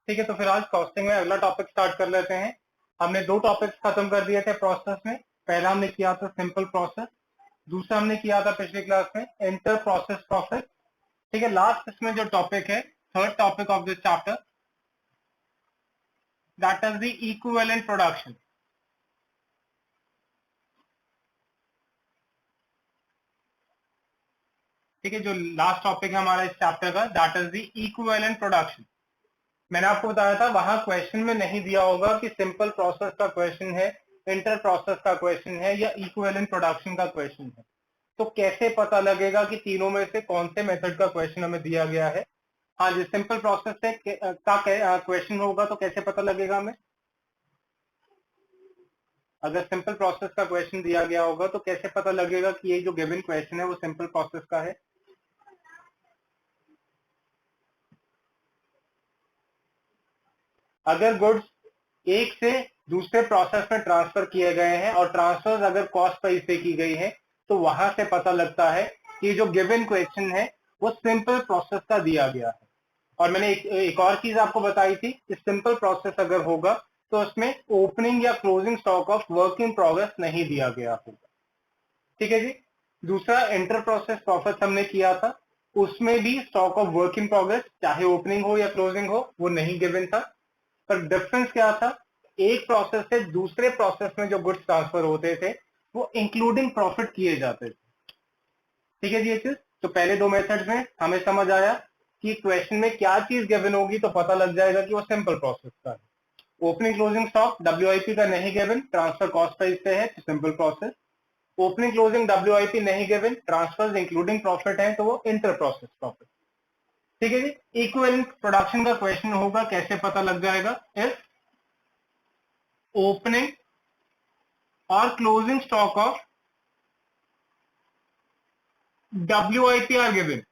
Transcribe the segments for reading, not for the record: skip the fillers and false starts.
ठीक है, तो फिर आज कॉस्टिंग में अगला टॉपिक स्टार्ट कर लेते हैं। हमने दो टॉपिक्स खत्म कर दिए थे प्रोसेस में। पहला हमने किया था सिंपल प्रोसेस, दूसरा हमने किया था पिछली क्लास में इंटर प्रोसेस प्रोसेस। ठीक है, लास्ट इसमें जो टॉपिक है, third topic of this chapter, that is the equivalent production. ठीक है, जो लास्ट टॉपिक है हमारा इस चैप्टर का, that is the equivalent production. मैंने आपको बताया था वहां क्वेश्चन में नहीं दिया होगा कि सिंपल प्रोसेस का क्वेश्चन है, इंटर प्रोसेस का क्वेश्चन है या इक्विवेलेंट प्रोडक्शन का क्वेश्चन है। तो कैसे पता लगेगा कि तीनों में से कौन से मेथड का क्वेश्चन हमें दिया गया है? हाँ जी, सिंपल प्रोसेस से का क्वेश्चन होगा तो कैसे पता लगेगा हमें? अगर सिंपल प्रोसेस का क्वेश्चन दिया गया होगा तो कैसे पता लगेगा कि ये जो गिवन क्वेश्चन है वो सिंपल प्रोसेस का है? अगर गुड्स एक से दूसरे प्रोसेस में ट्रांसफर किए गए हैं और ट्रांसफर अगर कॉस्ट प्राइस पे की गई है तो वहां से पता लगता है कि जो गिवन क्वेश्चन है वो सिंपल प्रोसेस का दिया गया है। और मैंने एक और चीज आपको बताई थी कि सिंपल प्रोसेस अगर होगा तो उसमें ओपनिंग या closing stock of work in progress नहीं दिया गया होगा। ठीक है जी। दूसरा इंटर प्रोसेस प्रॉफिट हमने किया था, उसमें भी stock of work in progress चाहे ओपनिंग हो या क्लोजिंग हो वो नहीं गिवन था। पर डिफरेंस क्या था, एक प्रोसेस से दूसरे प्रोसेस में जो गुड्स ट्रांसफर होते थे वो इंक्लूडिंग प्रॉफिट किए जाते थे। ठीक है जी, ये चीज तो पहले दो मेथड्स में हमें समझ आया कि क्वेश्चन में क्या चीज गिवन होगी तो पता लग जाएगा कि वो सिंपल प्रोसेस का है। ओपनिंग क्लोजिंग स्टॉक WIP का नहीं गिवन, ट्रांसफर कॉस्ट प्राइस पे है तो simple process. Opening closing WIP नहीं गिवन, ट्रांसफर इंक्लूडिंग प्रॉफिट है तो वो इंटर प्रोसेस प्रॉफिट। ठीक है जी। इक्विवेलेंट प्रोडक्शन का क्वेश्चन होगा, कैसे पता लग जाएगा? इफ ओपनिंग और closing stock of WIP are given.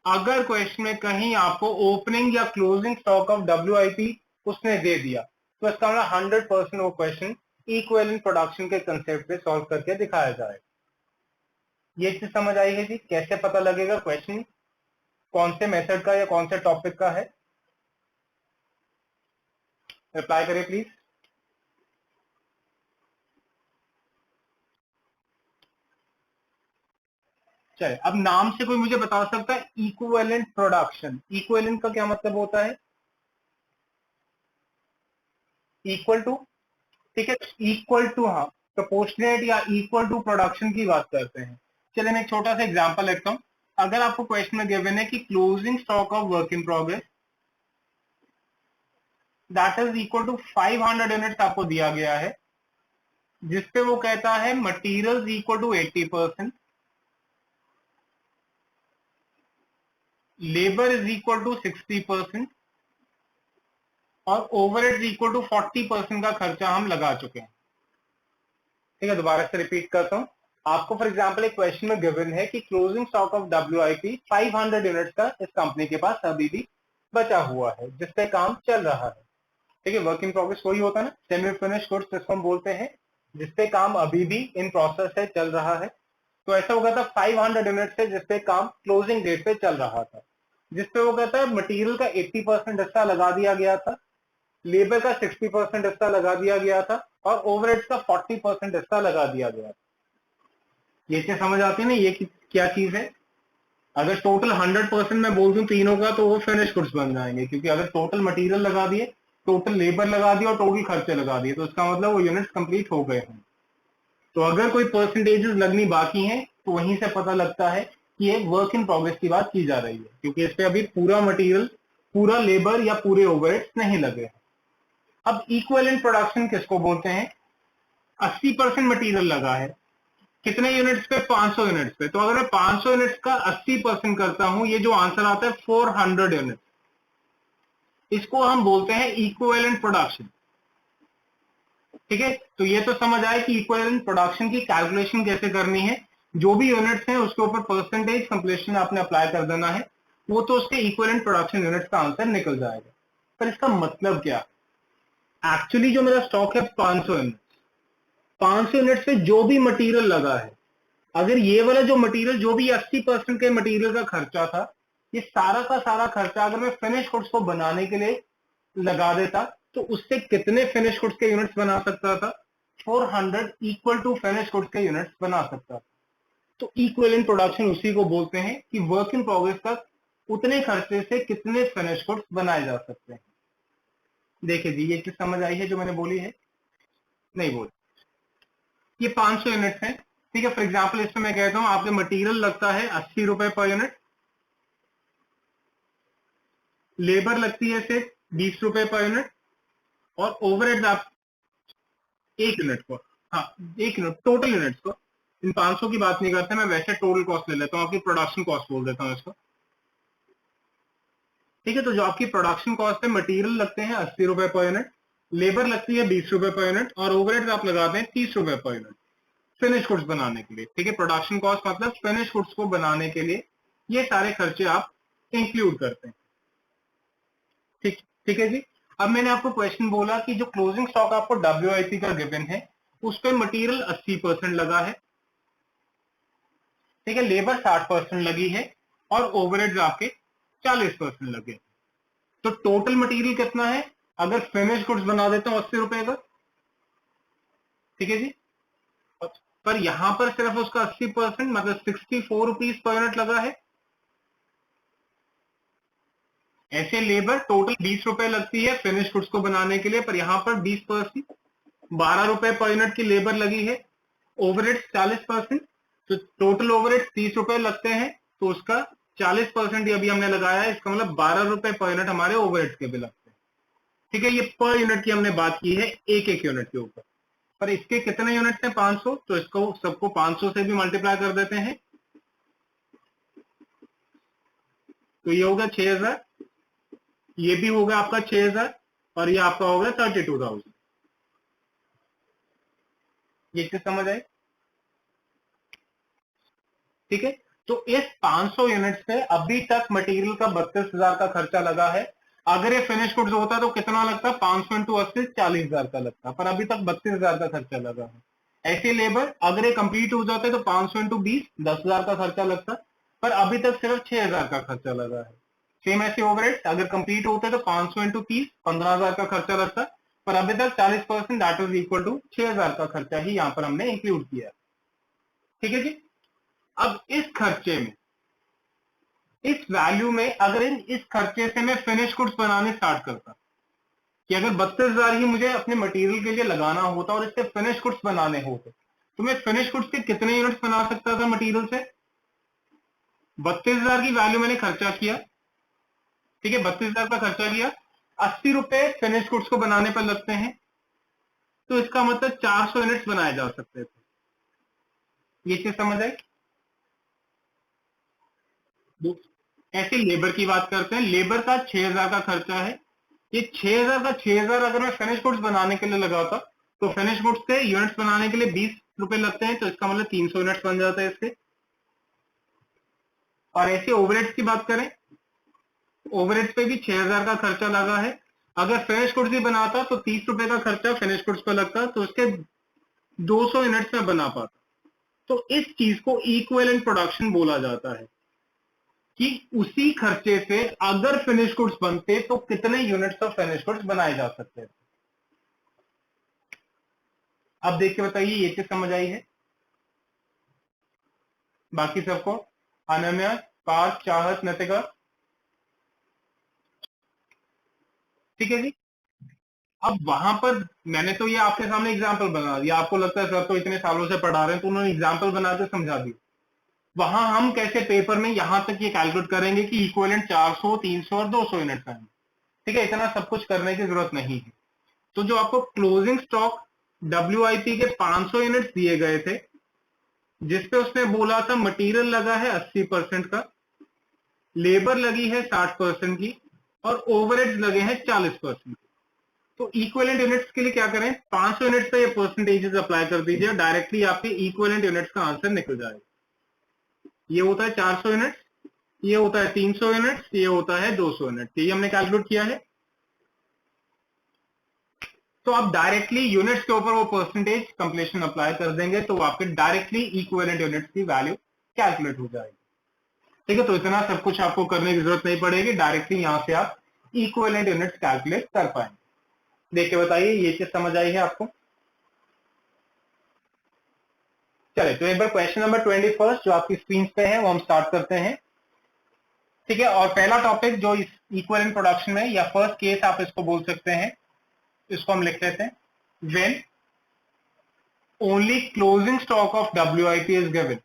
अगर क्वेश्चन में कहीं आपको ओपनिंग या क्लोजिंग स्टॉक ऑफ WIP उसने दे दिया तो इसका मतलब 100% वो क्वेश्चन इक्विवेलेंट प्रोडक्शन के कंसेप्ट पे सॉल्व करके दिखाया जाएगा। ये चीज समझ आई है जी, कैसे पता लगेगा क्वेश्चन कौन से मेथड का या कौन से टॉपिक का है? रिप्लाई करिए प्लीज। चलिए, अब नाम से कोई मुझे बता सकता है इक्विवेलेंट प्रोडक्शन, इक्विवेलेंट का क्या मतलब होता है? Equal to. ठीक है, इक्वल टू, हाँ, प्रोपोर्शनेट या इक्वल टू प्रोडक्शन की बात करते हैं। चलिए मैं एक छोटा सा एग्जांपल लिखता हूं। अगर आपको क्वेश्चन में गिवन है कि closing stock of work in progress that is equal to 500 units आपको दिया गया है, जिसपे वो कहता है material equal to 80%, labour is equal to 60% और ओवरहेड इक्वल टू 40% का खर्चा हम लगा चुके हैं। ठीक है, दोबारा से रिपीट करता हूं। आपको फॉर एग्जांपल एक क्वेश्चन में गिवन है कि closing stock of WIP 500 units का इस कंपनी के पास अभी भी बचा हुआ है जिसपे काम चल रहा है। ठीक है, वर्क इन प्रोग्रेस वही होता है ना, सेमी फिनिश गुड्स जिसको हम बोलते हैं, जिसपे काम अभी भी इन प्रोसेस है, चल रहा है। तो ऐसा हो गया था 500 यूनिट से जिसपे काम क्लोजिंग डेट पे चल रहा था, जिसपे वो कहता है मटीरियल का 80% हिस्सा लगा दिया गया था, लेबर का 60% हिस्सा लगा दिया गया था और ओवरहेड्स का 40% हिस्सा लगा दिया गया था। ये चीज समझ आती है ना, ये क्या चीज है? अगर टोटल 100% मैं बोल दूं तीनों का तो वो फिनिश गुड्स बन जाएंगे, क्योंकि अगर टोटल मटेरियल लगा दिए, टोटल लेबर लगा दिया और टोटल खर्चे लगा दिए तो इसका मतलब वो यूनिट्स कंप्लीट हो गए हैं। तो अगर कोई परसेंटेजेस लगनी बाकी हैं तो वहीं से पता लगता है कि ये वर्क इन प्रोग्रेस की बात की जा रही है, क्योंकि इस पे अभी पूरा मटेरियल, पूरा लेबर या पूरे ओवरहेड्स नहीं लगे हैं। अब इक्विवेलेंट प्रोडक्शन किसको बोलते हैं? 80% मटेरियल लगा है, कितने यूनिट्स पे? 500 यूनिट्स पे। तो अगर मैं 500 यूनिट्स का 80% करता हूं, ये जो आंसर आता है 400 यूनिट, इसको हम बोलते हैं इक्विवेलेंट प्रोडक्शन। ठीक है, तो ये तो समझ आए कि इक्विवेलेंट प्रोडक्शन की कैलकुलेशन कैसे करनी है। जो भी यूनिट्स हैं उसके ऊपर परसेंटेज कंप्लीशन आपने अप्लाई कर देना है, वो तो उसके इक्विवेलेंट प्रोडक्शन यूनिट्स का आंसर निकल जाएगा। पर इसका मतलब क्या? एक्चुअली जो मेरा स्टॉक है 500 यूनिट, 500 यूनिट से जो भी मटेरियल लगा है, अगर ये वाला जो मटेरियल, जो भी 80% के मटेरियल का खर्चा था, ये सारा का सारा खर्चा अगर मैं फिनिश गुड्स को बनाने के लिए लगा देता तो उससे कितने फिनिश गुड्स के यूनिट्स बना सकता था? 400 इक्वल टू फिनिश गुड्स के यूनिट्स बना सकता था। तो इक्विवेलेंट प्रोडक्शन उसी को बोलते हैं कि वर्क इन प्रोग्रेस का उतने खर्चे से कितने फिनिश गुड्स बनाए जा सकते हैं। देखिए जी, ये चीज समझ आई है जो मैंने बोली है? नहीं बोली। ये 500 यूनिट्स हैं, ठीक है। फॉर एग्जाम्पल इसमें मैं कहता हूं आपके मटेरियल लगता है 80 रुपए पर यूनिट, लेबर लगती है सिर्फ 20 रुपए पर यूनिट, और ओवरहेड्स आप 1 यूनिट को, हाँ 1 यूनिट टोटल यूनिट्स को, इन 500 की बात नहीं करते, मैं वैसे टोटल कॉस्ट ले लेता हूँ, आपकी प्रोडक्शन कॉस्ट बोल देता हूँ इसको, ठीक है। तो जो आपकी प्रोडक्शन कॉस्ट है, मटेरियल लगते हैं 80 रुपए पर यूनिट, लेबर लगती है 20 रुपए पर यूनिट, और ओवरहेड्स आप लगाते हैं 30 रुपए पर यूनिट फिनिश गुड्स बनाने के लिए, ठीक है। प्रोडक्शन कॉस्ट मतलब फिनिश गुड्स को बनाने के लिए ये सारे खर्चे आप इंक्लूड करते हैं, ठीक ठीक है जी। अब मैंने आपको क्वेश्चन बोला कि जो क्लोजिंग स्टॉक आपको WIP का गिवन है उस पर मटेरियल 80% लगा है, ठीक है, लेबर 60% लगी है, और ओवरहेड्स आपके 40% लगे। तो टोटल मटेरियल कितना है? अगर फिनिश गुड्स बना देता हूं 80 रुपए का, ठीक है जी, पर यहां पर सिर्फ उसका 80% मतलब 64 रुपीज पर यूनिट लगा है। ऐसे लेबर टोटल 20 रुपए लगती है फिनिश गुड्स को बनाने के लिए, पर यहां पर 20%, 12 रुपए पर यूनिट की लेबर लगी है, ओवरहेड्स 40%, तो टोटल ओवरहेड्स 30 रुपए लगते हैं, तो उसका 40% ये अभी हमने लगाया है, इसका मतलब 12 रुपए पर यूनिट हमारे ओवरहेड्स के भी लगते हैं, ठीक है। ये पर यूनिट की हमने बात की है, एक एक यूनिट के ऊपर, पर इसके कितने यूनिट्स हैं? 500, तो इसको सबको 500 से भी मल्टीप्लाई कर देते हैं, तो ये होगा 6000, ये भी होगा आपका 6000, और ये आपका होगा 32,000। ये चीज समझ आई? ठीक है। तो इस 500 यूनिट से अभी तक मटेरियल का 32,000 का खर्चा लगा है। अगर ये फिनिश गुड्स होता तो कितना लगता? 500 इंटू 80 40,000 का लगता, पर अभी तक 32,000 का खर्चा लगा है। ऐसे लेबर अगर ये कंप्लीट हो जाते तो 500 इंटू 20 10,000 का खर्चा लगता, पर अभी तक सिर्फ 6,000 का खर्चा लगा है। सेम ऐसे ओवरहेड अगर कंप्लीट होते तो 500 इंटू 30 15,000 का खर्चा लगता, पर अभी तक 40% दैट इज इक्वल टू 6,000 का खर्चा ही यहाँ पर हमने इंक्लूड किया, ठीक है जी। अब इस खर्चे में, इस वैल्यू में, अगर इस खर्चे से मैं फिनिश गुड्स बनाने स्टार्ट करता, कि अगर 32,000 ही मुझे अपने मटेरियल के लिए लगाना होता और इससे फिनिश गुड्स बनाने होते, तो मैं फिनिश गुड्स के कितने यूनिट्स बना सकता था मटेरियल से? 32,000 की वैल्यू मैंने खर्चा किया, ठीक है, 32,000 का खर्चा किया, 80 रुपए फिनिश गुड्स को बनाने पर लगते हैं, तो इसका मतलब 400 यूनिट्स बनाए जा सकते थे। ये चीज समझ आई? ऐसे लेबर की बात करते हैं, लेबर का 6,000 का खर्चा है, ये 6,000 का 6,000 अगर मैं फिनिश गुड्स बनाने के लिए लगाता तो फिनिश गुड्स के यूनिट्स बनाने के लिए 20 रुपए लगते हैं, तो इसका मतलब 300 यूनिट्स बन जाता है इसके। और ऐसे ओवरहेड्स की बात करें, ओवरहेड्स पे भी 6,000 का खर्चा लगा है, अगर फिनिश गुड्स ही बनाता तो 30 रुपए का खर्चा फिनिश गुड्स पर लगता, तो उसके 200 यूनिट्स में बना पाता। तो इस चीज को इक्विवेलेंट प्रोडक्शन बोला जाता है, कि उसी खर्चे से अगर फिनिश गुड्स बनते तो कितने यूनिट्स ऑफ फिनिश गुड्स बनाए जा सकते थे। अब देख के बताइए ये चीज समझ आई है? बाकी सबको? अनन्या, पार्थ, चाहत, नतिका, ठीक है जी। अब वहां पर मैंने तो ये आपके सामने एग्जाम्पल बना दिया, आपको लगता है सर तो इतने सालों से पढ़ा रहे हैं तो उन्होंने एग्जाम्पल बना के समझा दिया। वहां हम कैसे पेपर में यहां तक ये कैलकुलेट करेंगे कि इक्विवेलेंट 400 300 और 200 यूनिट का है, ठीक है, इतना सब कुछ करने की जरूरत नहीं है। तो जो आपको क्लोजिंग स्टॉक WIP के 500 यूनिट्स दिए गए थे, जिसपे उसने बोला था मटेरियल लगा है 80% का, लेबर लगी है 60% की, और ओवरहेड्स लगे हैं 40%। तो इक्विवेलेंट यूनिट्स के लिए क्या करें? 500 यूनिट्स पे ये परसेंटेजेस अप्लाई कर दीजिए, डायरेक्टली आपके इक्विवेलेंट यूनिट्स का आंसर निकल जाएगा। ये होता है 400 यूनिट्स, ये होता है 300 यूनिट्स, ये होता है 200 यूनिट्स, ये हमने कैलकुलेट किया है। तो आप डायरेक्टली यूनिट्स के ऊपर वो परसेंटेज कंप्लीशन अप्लाई कर देंगे, तो आपके डायरेक्टली इक्विवेलेंट यूनिट्स की वैल्यू कैलकुलेट हो जाएगी, ठीक है। तो इतना सब कुछ आपको करने की जरूरत नहीं पड़ेगी, डायरेक्टली यहां से आप इक्विवेलेंट यूनिट्स कैलकुलेट कर पाएंगे। देख के बताइए ये चीज समझ आई है आपको? चले तो एक बार क्वेश्चन नंबर 21 जो आपकी स्क्रीन पे है वो हम स्टार्ट करते हैं। ठीक है, और पहला टॉपिक जो इस इक्विवेलेंट प्रोडक्शन में या फर्स्ट केस आप इसको बोल सकते हैं, इसको हम लिख लेते हैं when only closing stock of WIP is given.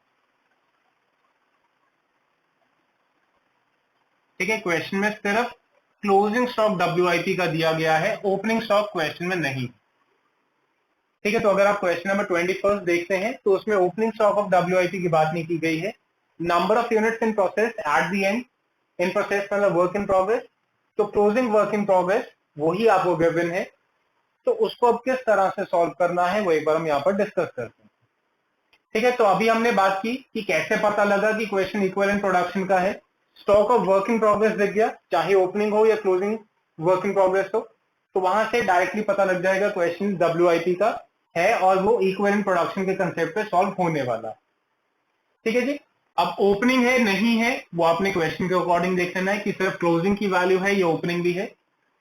ठीक है, क्वेश्चन में सिर्फ क्लोजिंग स्टॉक WIP का दिया गया है, ओपनिंग स्टॉक क्वेश्चन में नहीं। ठीक है, तो अगर आप क्वेश्चन नंबर 21 देखते हैं तो उसमें ओपनिंग स्टॉक ऑफ WIP की बात नहीं की गई है। Number of units in process at the end, in process मतलब वर्क इन प्रोग्रेस, तो क्लोजिंग वर्क इन प्रोग्रेस वही आपको गिवन है। तो उसको अब किस तरह से सॉल्व करना है वो एक बार हम यहाँ पर डिस्कस करते हैं। ठीक है, तो अभी हमने बात की कि कैसे पता लगा कि क्वेश्चन इक्विवेलेंट प्रोडक्शन का है। Stock of work in progress दिख गया, चाहे ओपनिंग हो या क्लोजिंग वर्क इन प्रोग्रेस हो, तो वहां से डायरेक्टली पता लग जाएगा क्वेश्चन WIP का है और वो इक्विवेलेंट प्रोडक्शन के कंसेप्ट पे सॉल्व होने वाला। ठीक है जी, अब ओपनिंग है नहीं है वो आपने क्वेश्चन के अकॉर्डिंग देख लेना है कि सिर्फ क्लोजिंग की वैल्यू है या ओपनिंग भी है।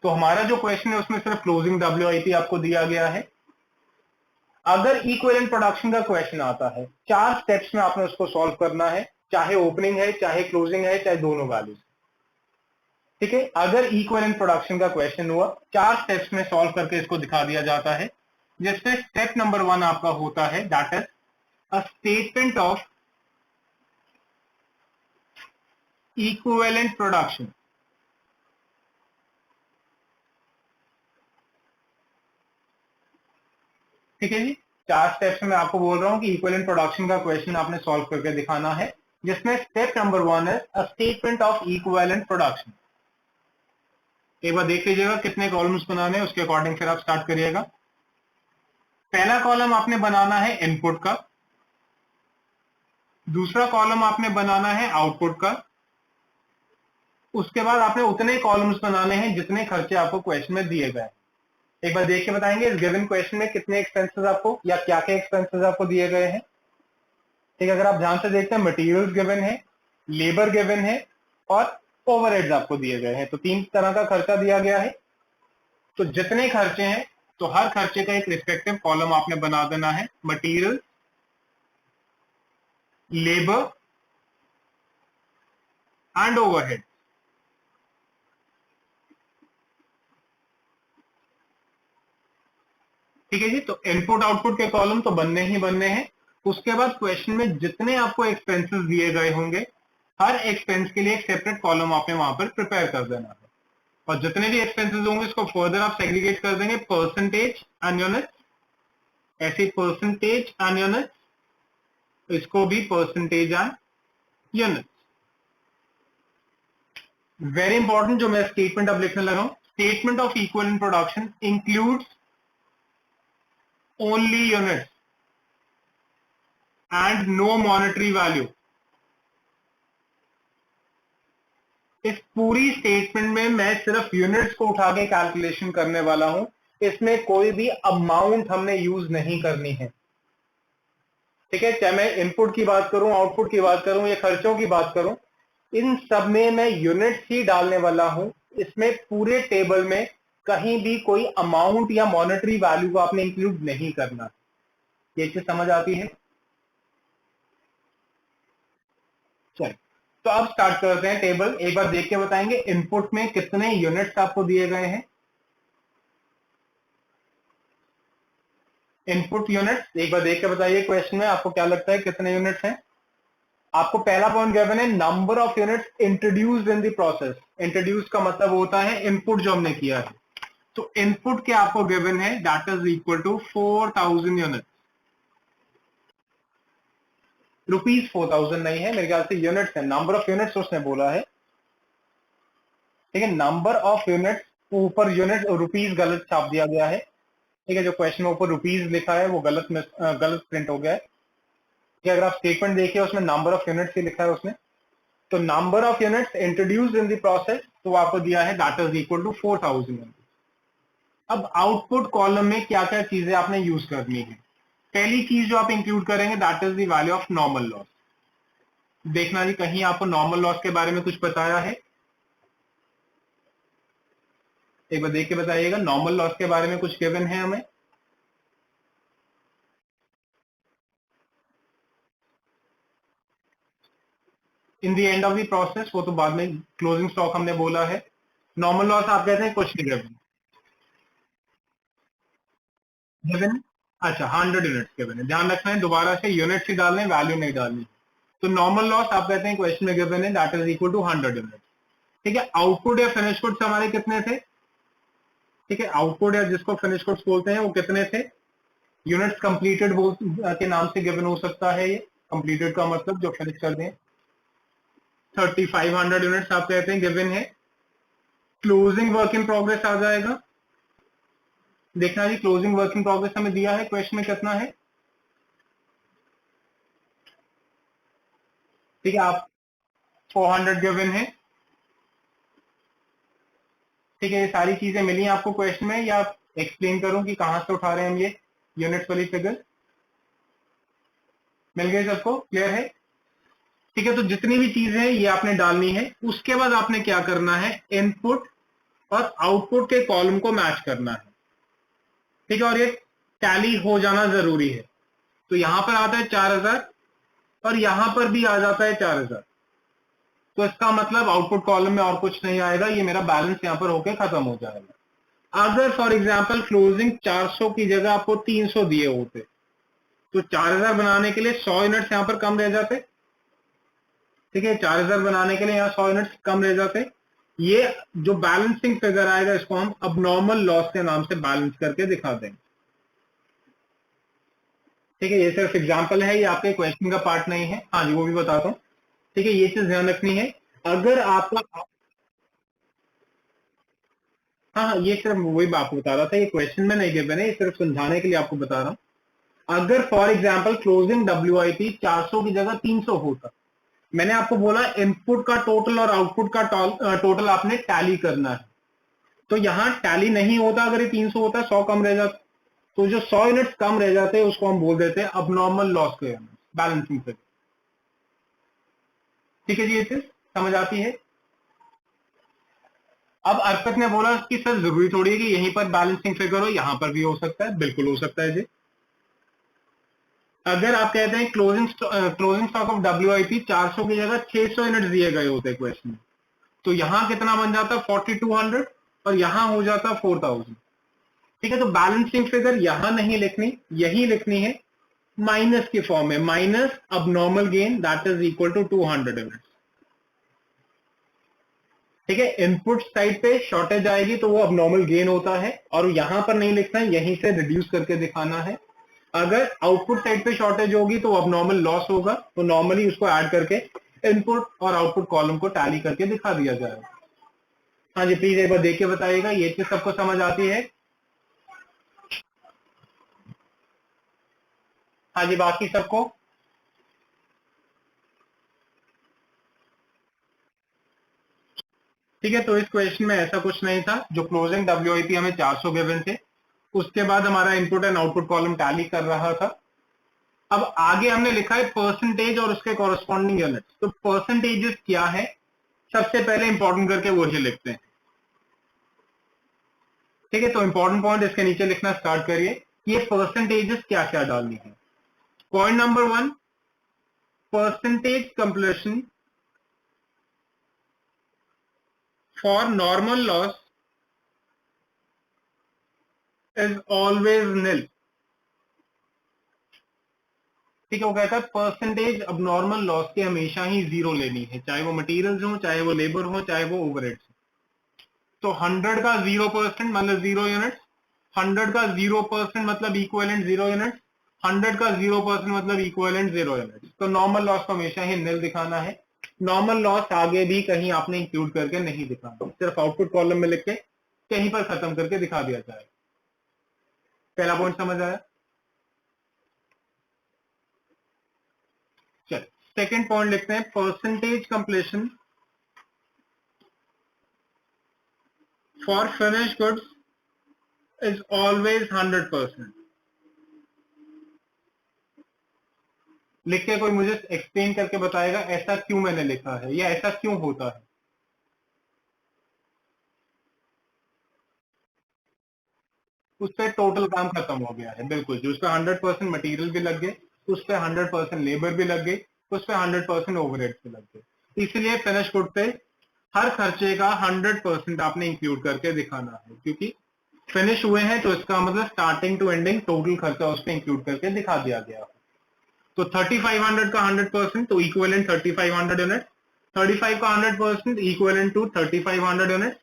तो हमारा जो क्वेश्चन है उसमें सिर्फ क्लोजिंग WIP आपको दिया गया है। अगर इक्विवेलेंट प्रोडक्शन का क्वेश्चन आता है 4 स्टेप्स में आपने उसको सॉल्व करना है, चाहे ओपनिंग है चाहे क्लोजिंग है चाहे दोनों वैल्यूज। ठीक है, अगर इक्विवेलेंट प्रोडक्शन का क्वेश्चन हुआ 4 स्टेप्स में सॉल्व करके इसको दिखा दिया जाता है, जिसमें स्टेप नंबर 1 आपका होता है that is a statement of equivalent production. ठीक है जी, 4 स्टेप्स में आपको बोल रहा हूं कि इक्विवेलेंट प्रोडक्शन का क्वेश्चन आपने सॉल्व करके दिखाना है, जिसमें स्टेप नंबर 1 है a statement of equivalent production. एक बार देख लीजिएगा कितने कॉलम्स बनाने हैं, उसके अकॉर्डिंग फिर आप स्टार्ट करिएगा। पहला कॉलम आपने बनाना है इनपुट का, दूसरा कॉलम आपने बनाना है आउटपुट का, उसके बाद आपने उतने कॉलम्स बनाने हैं जितने खर्चे आपको क्वेश्चन में दिए गए। एक बार देख के बताएंगे इस गिवन क्वेश्चन में कितने एक्सपेंसेस आपको या क्या क्या एक्सपेंसेस आपको दिए गए हैं। ठीक है, अगर आप ध्यान से देखते हैं मटेरियल्स गिवन है, लेबर गिवन है और ओवरहेड्स आपको दिए गए हैं। तो 3 तरह का खर्चा दिया गया है। तो जितने खर्चे हैं तो हर खर्चे का एक रिस्पेक्टिव कॉलम आपने बना देना है, मटेरियल, लेबर एंड ओवरहेड। ठीक है जी, तो इनपुट आउटपुट के कॉलम तो बनने ही बनने हैं। उसके बाद क्वेश्चन में जितने आपको एक्सपेंसेस दिए गए होंगे हर एक्सपेंस के लिए एक सेपरेट कॉलम आपने वहां पर प्रिपेयर कर देना है, और जितने भी एक्सपेंसेस होंगे इसको फर्दर आप सेग्रीगेट कर देंगे परसेंटेज एंड यूनिट, ऐसे परसेंटेज एंड यूनिट, इसको भी percentage and unit. Very important जो मैं स्टेटमेंट अब लिखने लगा हूं, statement of equivalent production includes only units and no monetary value. इस पूरी स्टेटमेंट में मैं सिर्फ यूनिट्स को उठा के कैलकुलेशन करने वाला हूं, इसमें कोई भी अमाउंट हमने यूज नहीं करनी है। ठीक है, चाहे मैं इनपुट की बात करूं, आउटपुट की बात करूं या खर्चों की बात करूं, इन सब में मैं यूनिट्स ही डालने वाला हूं। इसमें पूरे टेबल में कहीं भी कोई अमाउंट या मॉनेटरी वैल्यू को आपने इंक्लूड नहीं करना। ये चीज समझ आती है? चलिए, तो अब स्टार्ट करते हैं टेबल। एक बार देख के बताएंगे इनपुट में कितने यूनिट्स आपको दिए गए हैं। इनपुट यूनिट्स एक बार देख के बताइए क्वेश्चन में आपको क्या लगता है कितने यूनिट्स हैं। आपको पहला पॉइंट गिवन है number of units introduced in the process. Introduce का मतलब होता है इनपुट जो हमने किया है। तो इनपुट क्या आपको गिवन है that is equal to 4000 unit. Rupees 4000 नहीं है, मेरे ख्याल से यूनिट्स है, नंबर ऑफ यूनिट्स उसने बोला है। ठीक है, नंबर ऑफ यूनिट्स, ऊपर यूनिट रुपीज गलत छाप दिया गया है। ठीक है, जो क्वेश्चन में ऊपर रुपीज लिखा है वो गलत प्रिंट हो गया है। कि अगर आप स्टेटमेंट देखिए उसमें नंबर ऑफ यूनिट्स ही लिखा है उसने। तो number of units introduced in the process तो आपको दिया है that is equal to 4000 unit. अब आउटपुट कॉलम में क्या क्या चीजें आपने यूज करनी है। पहली चीज जो आप इंक्लूड करेंगे that is the value of normal loss. देखना जी कहीं आपको नॉर्मल लॉस के बारे में कुछ बताया है। एक बार देख के बताइएगा, नॉर्मल लॉस के बारे में कुछ गिवन है हमें? In the end of the process, वो तो बाद में क्लोजिंग स्टॉक हमने बोला है। नॉर्मल लॉस आप कहते हैं कुछ नहीं गिवन। गिवन, अच्छा 100 यूनिट्स गिवन है, ध्यान रखना है दोबारा से यूनिट्स ही डालने, वैल्यू नहीं डालनी। तो नॉर्मल लॉस आप कहते हैं क्वेश्चन में गिवन है that is equal to 100 unit. ठीक है, आउटपुट या फिनिश गुड्स हमारे कितने थे? ठीक है, आउटपुट या जिसको फिनिश गुड्स बोलते हैं वो कितने थे? यूनिट्स कंप्लीटेड के नाम से गिवन हो सकता है ये। कंप्लीटेड का मतलब जो फिनिश कर दें। 3500 यूनिट्स आप कहते हैं गिवन है। क्लोजिंग वर्क इन प्रोग्रेस आ जाएगा। देखना जी, क्लोजिंग वर्क इन प्रोग्रेस हमें दिया है क्वेश्चन में कितना है। ठीक है, आप 400 गिवन है। ठीक है, ये सारी चीजें मिली आपको क्वेश्चन में, या एक्सप्लेन करूं कि कहां से उठा रहे हैं हम ये यूनिट्स वाली फिगर? मिल गए सबको, क्लियर है? ठीक है, तो जितनी भी चीजें हैं ये आपने डालनी है। उसके बाद आपने क्या करना है, इनपुट और आउटपुट के कॉलम को मैच करना है। ठीक है, और ये टैली हो जाना जरूरी है। तो यहां पर आता है 4000 और यहां पर भी आ जाता है 4000। तो इसका मतलब आउटपुट कॉलम में और कुछ नहीं आएगा, ये मेरा बैलेंस यहां पर होके खत्म हो जाएगा। अगर फॉर एग्जांपल क्लोजिंग 400 की जगह आपको 300 दिए होते, तो 4000 बनाने के लिए 100 यूनिट्स यहां पर कम रह जाते। ठीक है, 4000 बनाने के लिए यहाँ 100 यूनिट्स कम रह जाते। ये जो बैलेंसिंग फिगर आएगा इसको हम अब नॉर्मल लॉस के नाम से बैलेंस करके दिखा देंगे। ठीक है, ये सिर्फ एग्जांपल है, ये आपके क्वेश्चन का पार्ट नहीं है। हाँ जी, वो भी बताता हूँ। ठीक है, ये चीज ध्यान रखनी है। अगर आपका, हाँ हाँ, ये सिर्फ वही बात बता रहा था, ये क्वेश्चन में नहीं गिवन है, ये सिर्फ समझाने के लिए आपको बता रहा हूँ। अगर फॉर एग्जाम्पल क्लोजिंग WIP 400 की जगह 300 होता, मैंने आपको बोला इनपुट का टोटल और आउटपुट का टोटल आपने टैली करना है। तो यहां टैली नहीं होता, अगर ये 300 होता 100 कम रह जाता। तो जो 100 यूनिट्स कम रह जाते हैं उसको हम बोल देते हैं अब नॉर्मल लॉस के बैलेंसिंग फिगर। ठीक है जी, ये चीज समझ आती है? अब अर्पित ने बोला कि सर जरूरी थोड़ी है कि यहीं पर बैलेंसिंग फिगर हो, यहां पर भी हो सकता है। बिल्कुल हो सकता है जी। अगर आप कहते हैं क्लोजिंग स्टॉक ऑफ WIP 400 की जगह 600 यूनिट दिए गए होते क्वेश्चन में, तो यहां कितना बन जाता 4200 और यहां हो जाता 4000। ठीक है, तो बैलेंसिंग फिगर यहां नहीं लिखनी, यही लिखनी है माइनस के फॉर्म में, माइनस अब normal gain that is equal to 200 units. ठीक है, इनपुट साइड पे शॉर्टेज आएगी तो वो अब नॉर्मल गेन होता है, और यहां पर नहीं लिखना है, यहीं से रिड्यूस करके दिखाना है। अगर आउटपुट साइड पे शॉर्टेज होगी तो अब नॉर्मल लॉस होगा, तो नॉर्मली उसको ऐड करके इनपुट और आउटपुट कॉलम को टैली करके दिखा दिया जाएगा। हाँ जी, प्लीज एक बार देख के बताइएगा, ये चीज सबको समझ आती है? हाँ जी, बाकी सबको? ठीक है, तो इस क्वेश्चन में ऐसा कुछ नहीं था। जो क्लोजिंग WIP हमें 400 गिवन थे, उसके बाद हमारा input and output column tally कर रहा था। अब आगे हमने लिखा है परसेंटेज और उसके कॉरेस्पॉन्डिंग यूनिट्स। तो परसेंटेजेस क्या है, सबसे पहले इंपॉर्टेंट करके वही लिखते हैं। ठीक है, तो इंपॉर्टेंट पॉइंट इसके नीचे लिखना स्टार्ट करिए। ये परसेंटेजेस क्या क्या डालनी है। Point number 1, percentage completion for normal loss is always nil. ठीक है, वो कहता है परसेंटेज अब नॉर्मल लॉस के हमेशा ही जीरो लेनी है, चाहे वो मटेरियल्स हो, चाहे वो लेबर हो, चाहे वो ओवरहेड्स। तो 100 का 0% मतलब 0 यूनिट्स, 100 का 0% मतलब इक्विवेलेंट 0 यूनिट्स, 100 का 0% मतलब इक्विवेलेंट 0 यूनिट्स। तो नॉर्मल लॉस को हमेशा ही निल दिखाना है। नॉर्मल लॉस आगे भी कहीं आपने इंक्लूड करके नहीं दिखाना, सिर्फ आउटपुट कॉलम में लिख के कहीं पर खत्म करके दिखा दिया जाए। पहला पॉइंट समझ आया? चल, सेकेंड पॉइंट लिखते हैं, percentage completion for finish goods is always 100%। लिख के कोई मुझे एक्सप्लेन करके बताएगा ऐसा क्यों मैंने लिखा है या ऐसा क्यों होता है। उस पर टोटल काम खत्म हो गया है। बिल्कुल, जो उस पर 100% मटीरियल भी लग गए, उस पर 100% लेबर भी लग गई, उस पर 100% ओवरहेड भी लग गए। इसलिए फिनिश गुड पे हर खर्चे का 100% आपने इंक्लूड करके दिखाना है, क्योंकि फिनिश हुए हैं तो इसका मतलब स्टार्टिंग टू एंडिंग टोटल खर्चा उस पर इंक्लूड करके दिखा दिया गया। तो 3500 का 100% तो इक्विवेलेंट 3500 यूनिट, 35 का 100% इक्विवेलेंट टू 3500 यूनिट,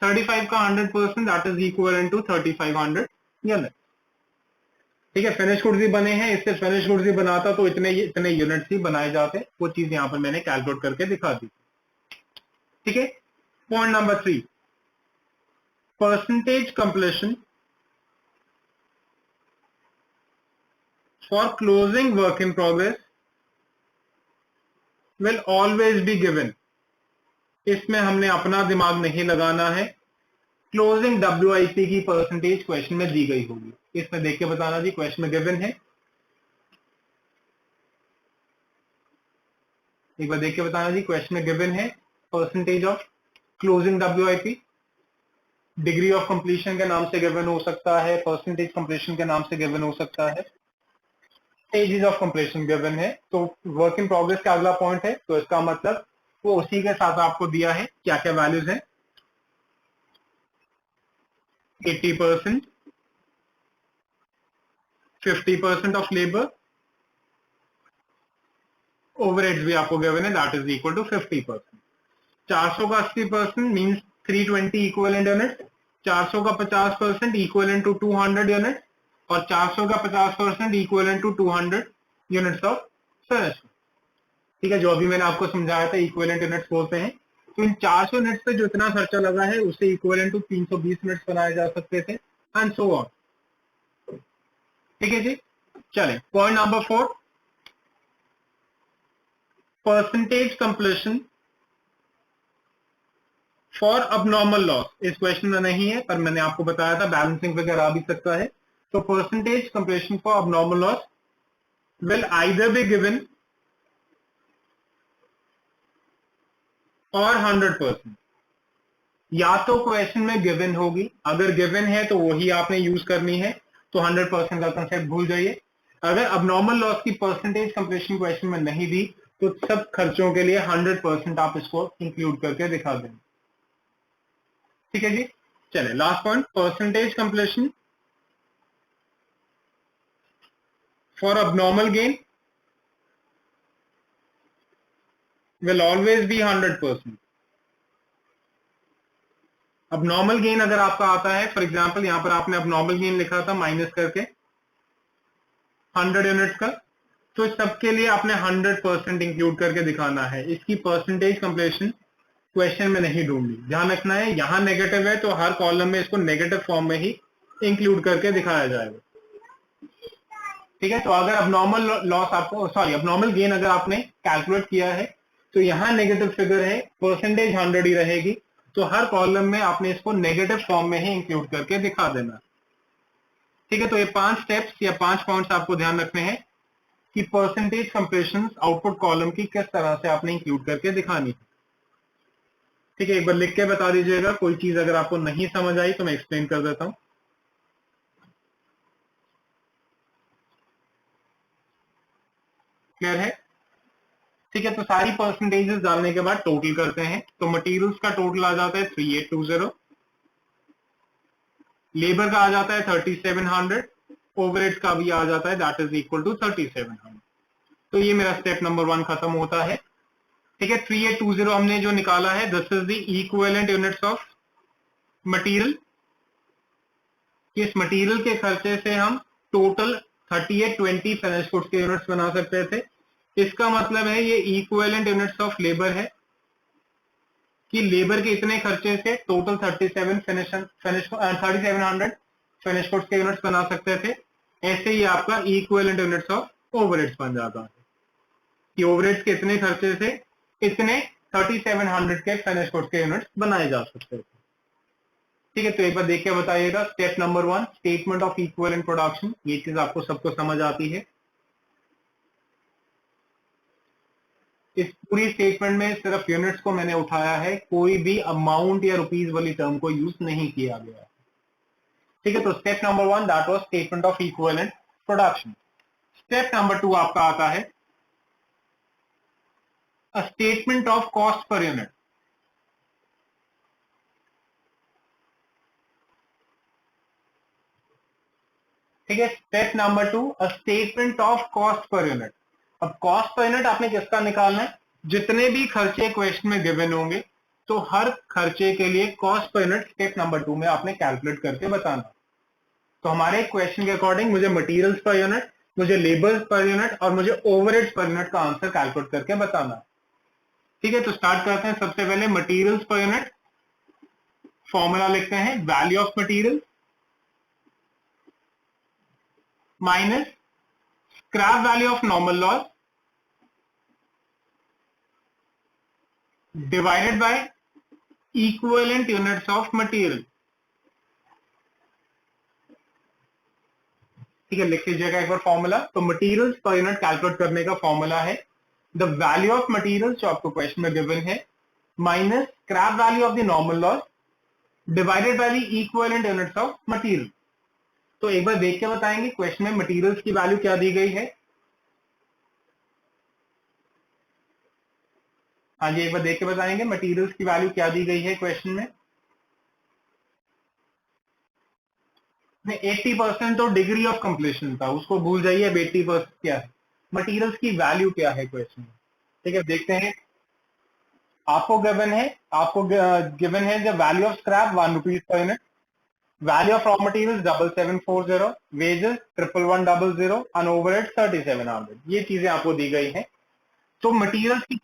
35 का 100% that is equivalent to 3500 unit. ठीक है, फिनिश गुड्स ही बने हैं, इससे फिनिश गुड्स ही बनाता तो इतने यूनिट्स ही बनाए जाते। वो चीज यहाँ पर मैंने कैलकुलेट करके दिखा दी। ठीक है, point number 3, percentage completion for closing work in progress will always be given। इसमें हमने अपना दिमाग नहीं लगाना है। क्लोजिंग WIP की परसेंटेज क्वेश्चन में दी गई होगी, इसमें देख के बताना जी, क्वेश्चन में गिवन है, एक बार देख के बताना जी, क्वेश्चन में गिवन है percentage of closing WIP। Degree of completion के नाम से गिवन हो सकता है, परसेंटेज कंप्लीशन के नाम से गिवन हो सकता है, स्टेजेस ऑफ कंप्लीशन गिवन है। तो वर्क इन प्रोग्रेस का अगला पॉइंट है, तो इसका मतलब वो उसी के साथ आपको दिया है क्या क्या वैल्यूज है। 80%, 50% ऑफ लेबर, ओवरहेड्स भी आपको गिवन है, दैट इज इक्वल टू 50%। 400 का 80% मींस 320 इक्विवेलेंट यूनिट, 400 का 50% इक्विवेलेंट टू 200 यूनिट, और 400 का 50% equivalent to 200 units of finish. ठीक है, जो अभी मैंने आपको समझाया था इक्विवेलेंट यूनिट्स बोलते हैं। तो इन 400 यूनिट्स पे जो इतना खर्चा लगा है उससे इक्विवेलेंट टू 320 यूनिट्स बनाए जा सकते थे, एंड सो ऑन। ठीक है जी, चले point number 4, percentage completion for abnormal loss. इस क्वेश्चन में नहीं है, पर मैंने आपको बताया था बैलेंसिंग फिगर आ भी सकता है। तो percentage completion for abnormal loss will either be given और 100%। या तो क्वेश्चन में गिवन होगी, अगर गिवन है तो वही आपने यूज करनी है, तो 100% का कंसेप्ट भूल जाइए। अगर अबनॉर्मल लॉस की परसेंटेज कंप्लीशन क्वेश्चन में नहीं दी तो सब खर्चों के लिए 100% आप इसको इंक्लूड करके दिखा दें। ठीक है जी, चले last point, percentage completion for abnormal gain will always be 100%। Abnormal gain अगर आपका आता है, फॉर एग्जांपल यहां पर आपने अबनॉर्मल गेन लिखा था माइनस करके 100 यूनिट्स का, तो सबके लिए आपने 100% इंक्लूड करके दिखाना है। इसकी परसेंटेज कंप्लीशन क्वेश्चन में नहीं ढूंढनी, ध्यान रखना है। यहां नेगेटिव है तो हर कॉलम में इसको नेगेटिव फॉर्म में ही इंक्लूड करके दिखाया जाएगा। ठीक है, तो अगर अबनॉर्मल लॉस आपको, सॉरी अबनॉर्मल गेन अगर आपने कैलकुलेट किया है तो यहां नेगेटिव फिगर है, परसेंटेज 100 ही रहेगी, तो हर कॉलम में आपने इसको नेगेटिव फॉर्म में ही इंक्लूड करके दिखा देना। ठीक है, तो ये 5 स्टेप्स या 5 पॉइंट्स आपको ध्यान रखने हैं कि परसेंटेज कंप्लीशन आउटपुट कॉलम की किस तरह से आपने इंक्लूड करके दिखानी है। ठीक है, एक बार लिख के बता दीजिएगा, कोई चीज अगर आपको नहीं समझ आई तो मैं एक्सप्लेन कर देता हूं। क्लियर है? ठीक है, तो सारी परसेंटेजेस डालने के बाद टोटल करते हैं। तो मटेरियल्स का टोटल आ जाता है 3820, लेबर का आ जाता है 3700, ओवरहेड का भी आ जाता है दैट इज इक्वल टू 3700। तो ये मेरा स्टेप नंबर 1 खत्म होता है। ठीक है, 3820 हमने जो निकाला है, this is the equivalent units of material. इस मटेरियल के खर्चे से हम टोटल 3820 फिनिश गुड्स के यूनिट्स बना सकते थे। इसका मतलब है ये इक्विवेलेंट यूनिट्स ऑफ लेबर है कि लेबर के इतने खर्चे से टोटल 3700 फिनिश गुड्स के यूनिट्स बना सकते थे। ऐसे ही आपका इक्विवेलेंट यूनिट्स ऑफ ओवरहेड्स बन जाता है कि ओवरहेड्स के इतने खर्चे से इतने 3700 के फिनिश गुड्स के यूनिट्स बनाए जा सकते थे। ठीक है, तो एक बार देख के बताइएगा, step number 1 statement of equivalent production, ये चीज आपको सबको समझ आती है। इस पूरी स्टेटमेंट में सिर्फ यूनिट्स को मैंने उठाया है, कोई भी अमाउंट या रुपीज वाली टर्म को यूज नहीं किया गया। ठीक है, तो step number 1 that was statement of equivalent production. Step number 2 आपका आता है a statement of cost per unit. ठीक है, step number 2 a statement of cost per unit. अब कॉस्ट पर यूनिट आपने किसका निकालना है, जितने भी खर्चे क्वेश्चन में गिवन होंगे तो हर खर्चे के लिए cost per unit step number 2 में आपने कैलकुलेट करके बताना। तो हमारे क्वेश्चन के अकॉर्डिंग मुझे मटेरियल्स पर यूनिट, मुझे लेबर्स पर यूनिट और मुझे ओवरहेड्स पर यूनिट का आंसर कैलकुलेट करके बताना। ठीक है, तो स्टार्ट करते हैं। सबसे पहले मटेरियल्स पर यूनिट, फॉर्मूला लिखते हैं value of material minus scrap value of normal loss divided by equivalent units of material. ठीक है, लिख लीजिएगा एक बार फॉर्मूला। तो मटेरियल्स पर यूनिट कैलकुलेट करने का फॉर्मूला है द वैल्यू ऑफ मटेरियल जो आपको क्वेश्चन में गिवन है minus scrap value of the normal loss divided by the equivalent units of material. तो एक बार देख के बताएंगे क्वेश्चन में मटेरियल्स की वैल्यू क्या दी गई है। हाँ जी, एक बार देख के बताएंगे मटेरियल्स की वैल्यू क्या दी गई है क्वेश्चन में। 80% तो डिग्री ऑफ कंप्लीशन था, उसको भूल जाइए। अब 80% क्या है, मटेरियल्स की वैल्यू क्या है क्वेश्चन में। ठीक है, देखते हैं। आपको गिवन है the value of scrap 1 rupees per unit, value of raw materials 7740, wages 1100 and overhead 3700। ये चीजें आपको दी गई हैं। तो मटेरियल्स की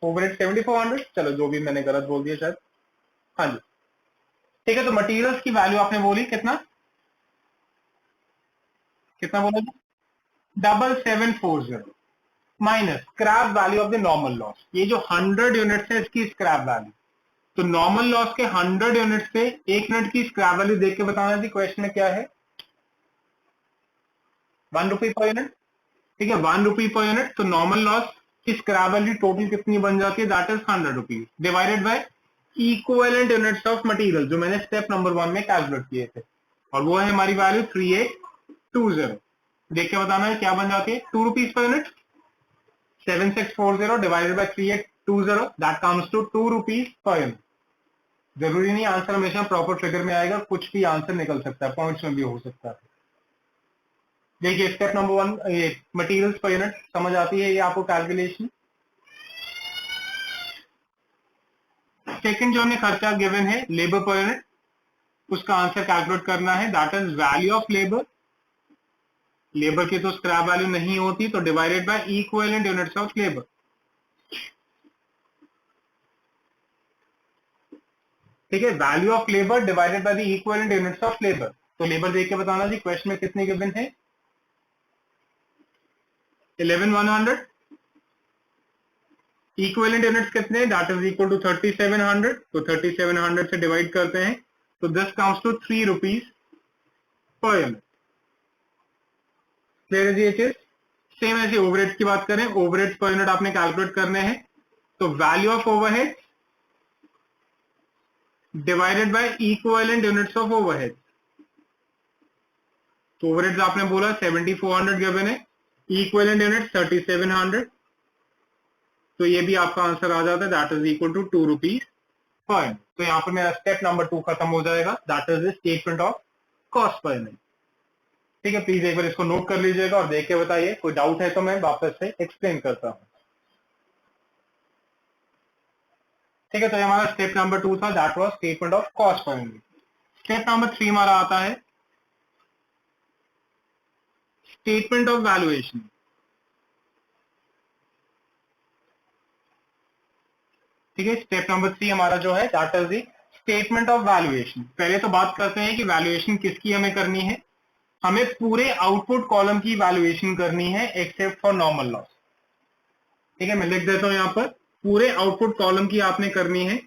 ओवरहेड 7400, चलो जो भी मैंने गलत बोल दिया शायद। हाँ जी, ठीक है, तो मटेरियल्स की वैल्यू आपने बोली कितना कितना बोला जी, 7740 minus scrap value of the normal loss. ये जो 100 यूनिट्स है इसकी स्क्रैप वैल्यू, तो नॉर्मल लॉस के 100 यूनिट से 1 यूनिट की स्क्रैप वैल्यू देख के बताना थी क्वेश्चन में क्या है, 1 रुपी पर यूनिट। ठीक है, 1 रुपी पर यूनिट, तो नॉर्मल लॉस की स्क्रैप वैल्यू टोटल कितनी बन जाती है, that is 100 rupees divided by equivalent units of material जो मैंने स्टेप नंबर 1 में कैलकुलेट किए थे, और वो है हमारी वैल्यू 3820। देख के बताना है क्या बन जाती है, 2 rupees per unit, 7640 divided by 3820 that comes to 2 rupees per unit. जरूरी नहीं आंसर हमेशा प्रॉपर फिगर में आएगा, कुछ भी आंसर निकल सकता है, पॉइंट्स में भी हो सकता है। देखिए स्टेप नंबर 1 ये मटेरियल्स पर यूनिट समझ आती है ये आपको कैलकुलेशन। सेकंड जो हमें खर्चा गिवन है लेबर पर यूनिट, उसका आंसर कैलकुलेट करना है, that is value of labour. Labour की तो स्क्रैप वैल्यू नहीं होती, तो divided by equivalent units of labour. ठीक है, value of labour divided by the equivalent units of labour. तो लेबर देख के बताना जी क्वेश्चन में कितनी गिवन है, 11100। इक्विवेलेंट यूनिट्स कितने, दैट इज इक्वल टू 3700, तो 3700 से डिवाइड करते हैं तो this comes to 3 rupees per unit. Clear है जी ये चीज। सेम ऐसे ओवरहेड्स की बात करें, ओवरहेड्स पर यूनिट आपने कैलकुलेट करने हैं, तो value of overhead divided by equivalent units of overhead. तो ओवरहेड्स आपने बोला 7400 गिवन है, इक्विवेलेंट यूनिट 3700, तो ये भी आपका आंसर आ जाता है, that is equal to 2 rupees per unit. तो यहाँ पर मेरा स्टेप नंबर 2 खत्म हो जाएगा, that is statement of cost per unit. ठीक है, प्लीज एक बार इसको नोट कर लीजिएगा और देख के बताइए, कोई डाउट है तो मैं वापस से एक्सप्लेन करता हूं। ठीक है, तो ये हमारा स्टेप नंबर 2 था, that was statement of cost per unit. Step number 3 हमारा आता है स्टेटमेंट ऑफ वैल्यूएशन। ठीक है, स्टेप नंबर 3 हमारा जो है that is the statement of valuation. पहले तो बात करते हैं कि वैल्यूएशन किसकी हमें करनी है। हमें पूरे आउटपुट कॉलम की वैल्यूएशन करनी है एक्सेप्ट फॉर नॉर्मल लॉस। ठीक है, मैं लिख देता हूं यहां पर, पूरे आउटपुट कॉलम की आपने करनी है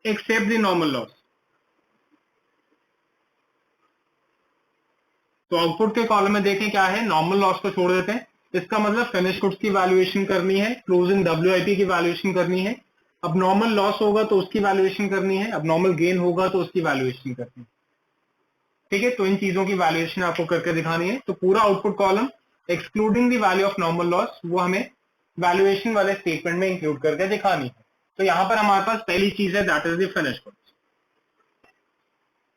एक्सेप्ट द नॉर्मल लॉस। तो आउटपुट के कॉलम में देखें क्या है, नॉर्मल लॉस को छोड़ देते हैं, इसका मतलब फिनिश गुड्स की वैल्यूएशन करनी है, क्लोजिंग WIP की वैल्यूएशन करनी है, अब नॉर्मल लॉस होगा तो उसकी वैल्यूएशन करनी है, अब नॉर्मल गेन होगा तो उसकी वैल्यूएशन करनी है। ठीक है, तो इन चीजों की वैल्यूएशन आपको करके दिखानी है। तो पूरा output column excluding the value of normal loss वो हमें वैल्यूएशन वाले स्टेटमेंट में इंक्लूड करके दिखानी है। तो यहां पर हमारे पास पहली चीज है that is the finish goods.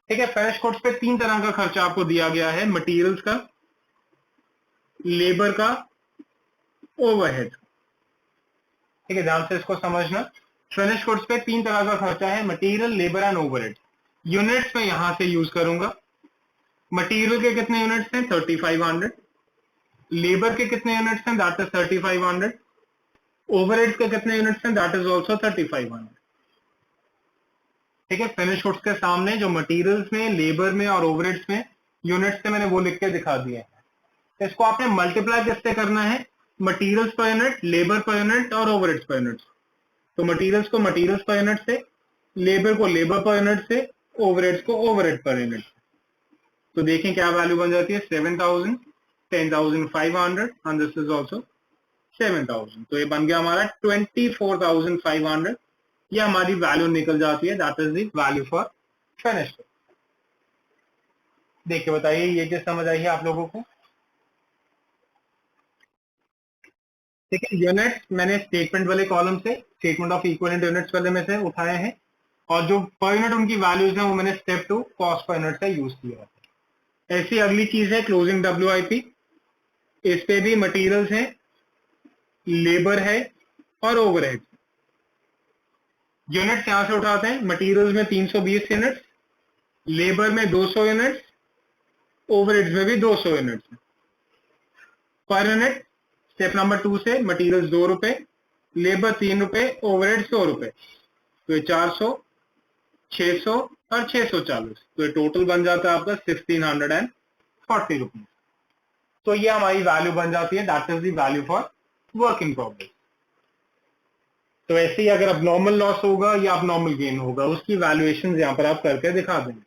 ठीक है, फिनिश गुड्स पे 3 तरह का खर्चा आपको दिया गया है, मटेरियल्स का, लेबर का, ओवरहेड। ठीक है, ध्यान से इसको समझना। फिनिश गुड्स पे 3 तरह का खर्चा है, material, labour and overhead. Units में यहां से यूज करूंगा। मटेरियल के कितने यूनिट्स हैं? 3500। लेबर के कितने यूनिट्स हैं? That is 3500। ओवरहेड के कितने यूनिट्स हैं? That is also 3500। ठीक है, फिनिश गुड्स के सामने जो मटेरियल्स में, लेबर में और ओवरहेड्स में यूनिट्स थे मैंने वो लिख के दिखा दिए हैं। तो इसको आपने मल्टीप्लाई किससे करना है? Materials per unit, labour per unit और ओवरहेड्स पर यूनिट। तो मटेरियल्स को मटेरियल्स पर यूनिट से, लेबर को लेबर पर यूनिट से, ओवरहेड्स को ओवरहेड पर यूनिट से। तो देखें क्या वैल्यू बन जाती है? 7000, 10,500 एंड दिस इज ऑल्सो 7000। तो ये बन गया हमारा 24,500। ये हमारी वैल्यू निकल जाती है, that is the value for finish. देखिए बताइए ये चीज समझ आई है आप लोगों को? ठीक है, यूनिट्स मैंने स्टेटमेंट वाले कॉलम से, स्टेटमेंट ऑफ इक्विवेलेंट यूनिट्स वाले में से उठाए हैं, और जो पर यूनिट उनकी वैल्यूज हैं वो मैंने स्टेप 2 कॉस्ट पर यूनिट से यूज किया है। ऐसी अगली चीज है क्लोजिंग WIP। इस पे भी मटेरियल्स हैं, लेबर है और ओवरहेड। यूनिट्स यहां से उठाते हैं, मटेरियल्स में 320 यूनिट्स, लेबर में 200 यूनिट्स, ओवरहेड्स में भी 200 units. Per unit step number 2 से मटेरियल्स 2 रुपए, लेबर 3 रुपए, ओवरहेड 100 रुपए। तो ये 400, 600 और 640। तो ये टोटल बन जाता है आपका 1640 रुपीज। तो ये हमारी वैल्यू बन जाती है, that is the value for work in progress. तो ऐसे ही अगर अब नॉर्मल लॉस होगा या अब नॉर्मल गेन होगा उसकी वैल्यूएशन यहां पर आप करके दिखा देंगे।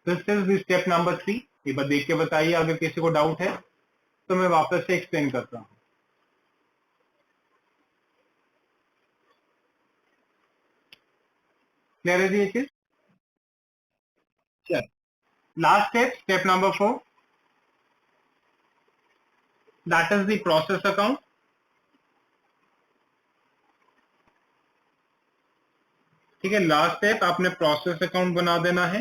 This is the step number 3। एक बार देख के बताइए, अगर किसी को डाउट है तो मैं वापस से एक्सप्लेन करता हूं। क्लियर है जी ये चीज? चल, last step, step number 4, that is the process account. ठीक है, लास्ट स्टेप आपने प्रोसेस अकाउंट बना देना है,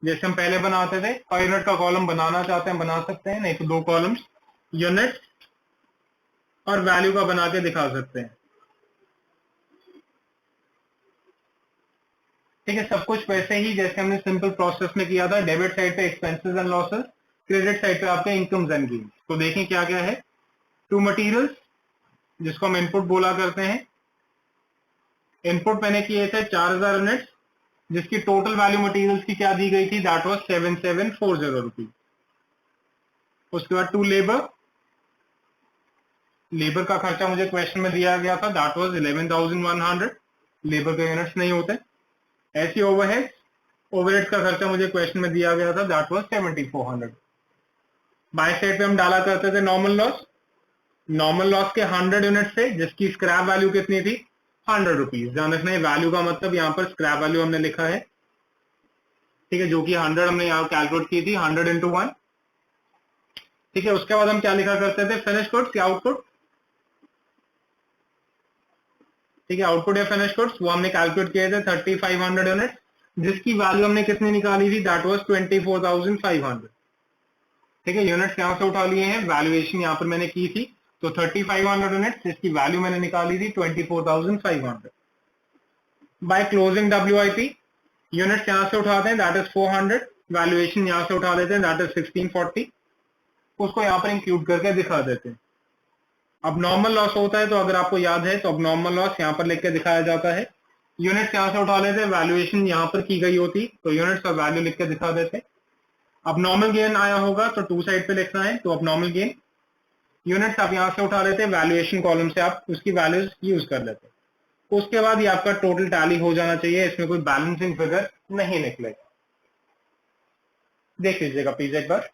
जैसे हम पहले बनाते थे। पर यूनिट का कॉलम बनाना चाहते हैं बना सकते हैं, नहीं तो 2 कॉलम्स यूनिट और वैल्यू का बना के दिखा सकते हैं। ठीक है, सब कुछ वैसे ही जैसे हमने सिंपल प्रोसेस में किया था। डेबिट साइड पे expenses and losses, credit side पे आपके इनकम्स एंड गेन्स। तो देखें क्या क्या है। टू मटेरियल्स जिसको हम इनपुट बोला करते हैं, इनपुट मैंने किए थे 4000 यूनिट्स, जिसकी टोटल वैल्यू मटेरियल्स की क्या दी गई थी? That was 7740 rupees. उसके बाद टू लेबर, लेबर का खर्चा मुझे क्वेश्चन में दिया गया था, दैट वाज 11,100। लेबर के यूनिट्स नहीं होते। ऐसी ओवरहेड, ओवरहेड का खर्चा मुझे क्वेश्चन में दिया गया था, दैट वाज 7400। बाय साइड पे हम डाला करते थे नॉर्मल लॉस। नॉर्मल लॉस के 100 यूनिट से जिसकी स्क्रैप वैल्यू कितनी थी? 100 रुपीज। ध्यान रखना है वैल्यू का मतलब यहाँ पर स्क्रैप वैल्यू हमने लिखा है। ठीक है, जो कि 100 हमने यहाँ कैलकुलेट की थी, 100 इंटू 1। ठीक है, उसके बाद हम क्या लिखा करते थे? फिनिश गुड्स या आउटपुट। ठीक है, आउटपुट या फिनिश गुड्स वो हमने कैलकुलेट किए थे 3500 यूनिट, जिसकी वैल्यू हमने कितनी निकाली थी? That was 24,500। ठीक है, यूनिट्स यहां से उठा लिए हैं, वैल्यूएशन यहां पर मैंने की थी। तो 3500 यूनिट्स जिसकी वैल्यू मैंने निकाली थी 24,500। बाय क्लोजिंग WIP, यूनिट्स यहां से उठाते हैं, दैट इज 400। वैल्यूएशन यहां से उठा लेते हैं, दैट इज 1640। उसको यहां पर इंक्लूड करके दिखा देते हैं। अब नॉर्मल लॉस होता है, तो अगर आपको याद है तो अब नॉर्मल लॉस यहाँ पर लिख के दिखाया जाता है। यूनिट्स यहां से उठा लेते हैं, वैल्यूएशन यहां पर की गई होती, तो यूनिट्स और वैल्यू लिख के दिखा देते। अब नॉर्मल गेन आया होगा तो 2 साइड पे लिखना है, तो अब नॉर्मल गेन यूनिट्स आप यहां से उठा लेते हैं, वैल्यूएशन कॉलम से आप उसकी वैल्यूज यूज कर लेते हैं। उसके बाद ये आपका टोटल टैली हो जाना चाहिए, इसमें कोई बैलेंसिंग फिगर नहीं निकलेगा। देख लीजिएगा प्लीज एक बार।